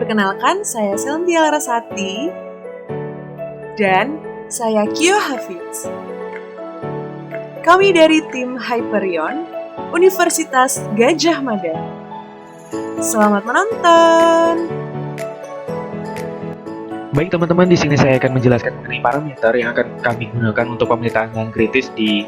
Perkenalkan, saya Selendria Larasati dan saya Kyo Hafiz. Kami dari tim Hyperion, Universitas Gadjah Mada. Selamat menonton! Baik teman-teman, di sini saya akan menjelaskan mengenai parameter yang akan kami gunakan untuk pemetaan lahan kritis di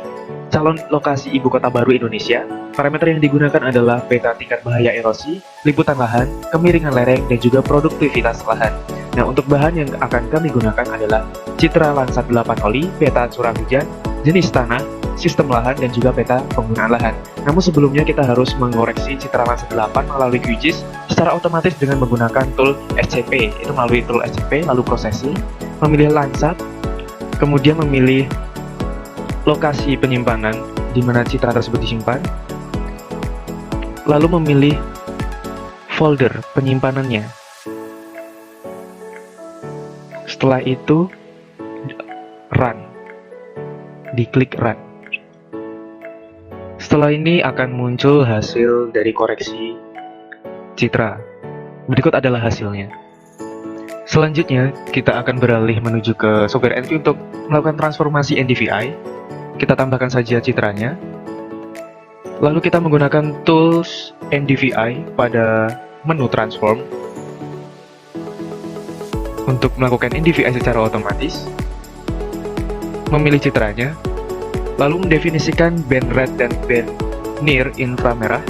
calon lokasi ibu kota baru Indonesia. Parameter yang digunakan adalah peta tingkat bahaya erosi, liputan lahan, kemiringan lereng, dan juga produktivitas lahan. Nah, untuk bahan yang akan kami gunakan adalah citra Landsat 8 oli, peta curah hujan, jenis tanah, sistem lahan, dan juga peta penggunaan lahan. Namun sebelumnya kita harus mengoreksi citra Landsat 8 melalui QGIS secara otomatis dengan menggunakan tool SCP. Itu melalui tool SCP, lalu processing, memilih Landsat, kemudian memilih lokasi penyimpanan di mana citra tersebut disimpan, lalu memilih folder penyimpanannya. Setelah itu run, diklik run. Setelah ini akan muncul hasil dari koreksi citra. Berikut adalah hasilnya. Selanjutnya kita akan beralih menuju ke software NV untuk melakukan transformasi NDVI. Kita tambahkan saja citranya. Lalu kita menggunakan tools NDVI pada menu transform untuk melakukan NDVI secara otomatis. Memilih citranya, lalu mendefinisikan band red dan band near inframerah.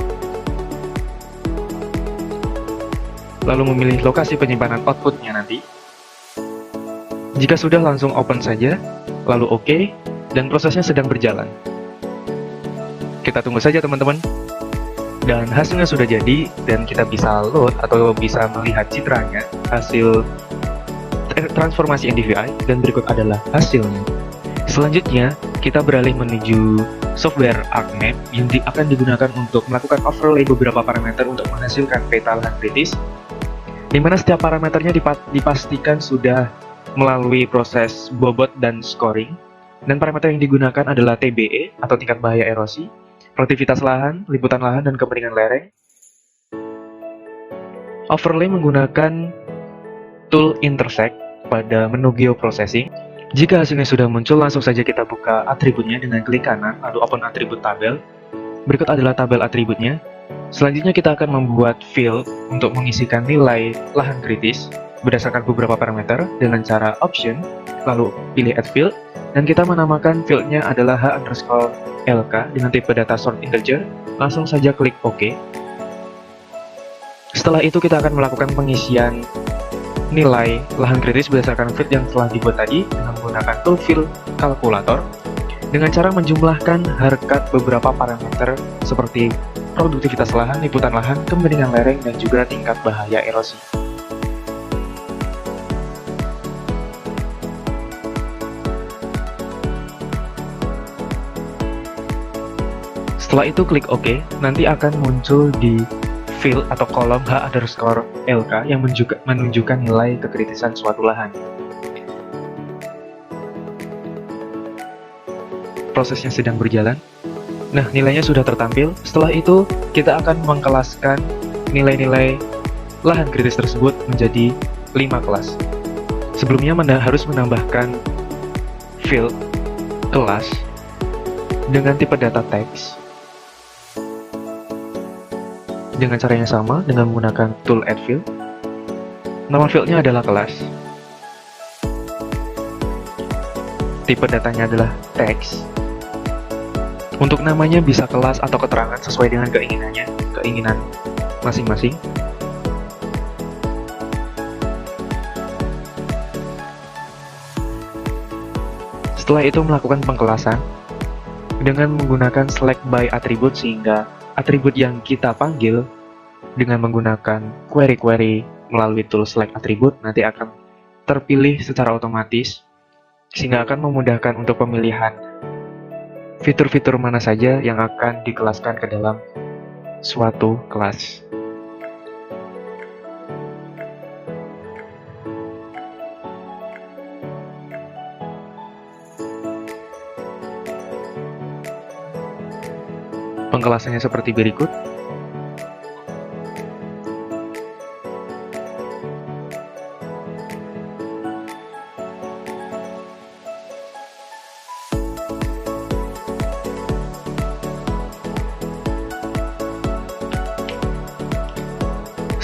Lalu memilih lokasi penyimpanan outputnya nanti. Jika sudah, langsung open saja, lalu OK, dan prosesnya sedang berjalan. Kita tunggu saja teman-teman. Dan hasilnya sudah jadi, dan kita bisa load atau bisa melihat citranya, hasil transformasi NDVI, dan berikut adalah hasilnya. Selanjutnya, kita beralih menuju software ArcMap yang akan digunakan untuk melakukan overlay beberapa parameter untuk menghasilkan peta lahan kritis, di mana setiap parameternya dipastikan sudah melalui proses bobot dan scoring, dan parameter yang digunakan adalah TBE atau tingkat bahaya erosi, produktivitas lahan, liputan lahan, dan kemiringan lereng. Overlay menggunakan tool intersect pada menu geoprocessing. Jika hasilnya sudah muncul, langsung saja kita buka atributnya dengan klik kanan, lalu open atribut tabel. Berikut adalah tabel atributnya. Selanjutnya kita akan membuat field untuk mengisikan nilai lahan kritis berdasarkan beberapa parameter dengan cara option, lalu pilih add field, dan kita menamakan fieldnya adalah H_LK dengan tipe data sort integer. Langsung saja klik OK. Setelah itu kita akan melakukan pengisian nilai lahan kritis berdasarkan field yang telah dibuat tadi dengan menggunakan tool field calculator dengan cara menjumlahkan harkat beberapa parameter seperti produktivitas lahan, liputan lahan, kemiringan lereng, dan juga tingkat bahaya erosi. Setelah itu klik OK, nanti akan muncul di field atau kolom H_LK yang menunjukkan nilai kekritisan suatu lahan. Prosesnya sedang berjalan. Nah, nilainya sudah tertampil. Setelah itu, kita akan mengkelaskan nilai-nilai lahan kritis tersebut menjadi 5 kelas. Sebelumnya harus menambahkan field kelas dengan tipe data text dengan cara yang sama dengan menggunakan tool add field. Nama fieldnya adalah kelas. Tipe datanya adalah text. Untuk namanya bisa kelas atau keterangan sesuai dengan keinginan masing-masing. Setelah itu melakukan pengkelasan dengan menggunakan select by attribute, sehingga atribut yang kita panggil dengan menggunakan query melalui tool select attribute nanti akan terpilih secara otomatis, sehingga akan memudahkan untuk pemilihan fitur-fitur mana saja yang akan dikelaskan ke dalam suatu kelas. Pengkelasannya seperti berikut.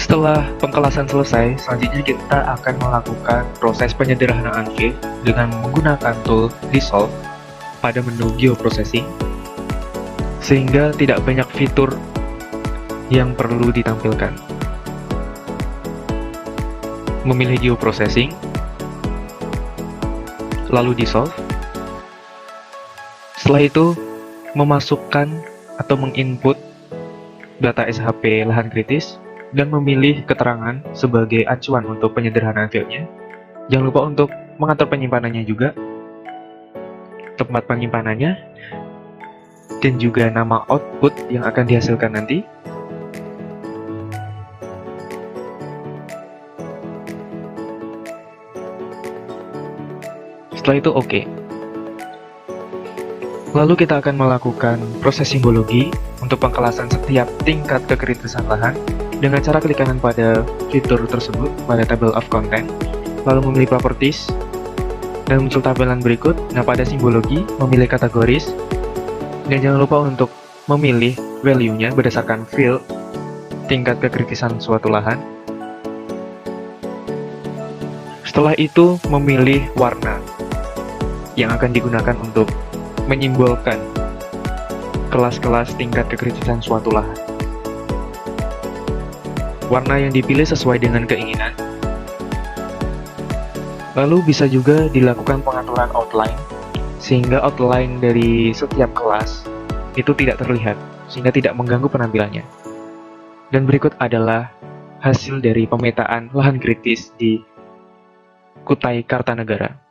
Setelah pengkelasan selesai, selanjutnya kita akan melakukan proses penyederhanaan field dengan menggunakan tool Dissolve pada menu Geoprocessing, sehingga tidak banyak fitur yang perlu ditampilkan. Memilih Geoprocessing, lalu Dissolve. Setelah itu, memasukkan atau menginput data SHP lahan kritis dan memilih keterangan sebagai acuan untuk penyederhanaan fieldnya. Jangan lupa untuk mengatur penyimpanannya juga, tempat penyimpanannya, dan juga nama output yang akan dihasilkan nanti. Setelah itu oke. Lalu kita akan melakukan proses simbologi untuk pengkelasan setiap tingkat kekritisan lahan dengan cara klik kanan pada fitur tersebut pada table of content, lalu memilih properties, dan muncul tampilan berikut. Nah, pada simbologi, memilih kategoris, dan jangan lupa untuk memilih value-nya berdasarkan field tingkat kekritisan suatu lahan. Setelah itu, memilih warna yang akan digunakan untuk menyimbolkan kelas-kelas tingkat kekritisan suatu lahan. Warna yang dipilih sesuai dengan keinginan. Lalu bisa juga dilakukan pengaturan outline, sehingga outline dari setiap kelas itu tidak terlihat, sehingga tidak mengganggu penampilannya. Dan berikut adalah hasil dari pemetaan lahan kritis di Kutai Kartanegara.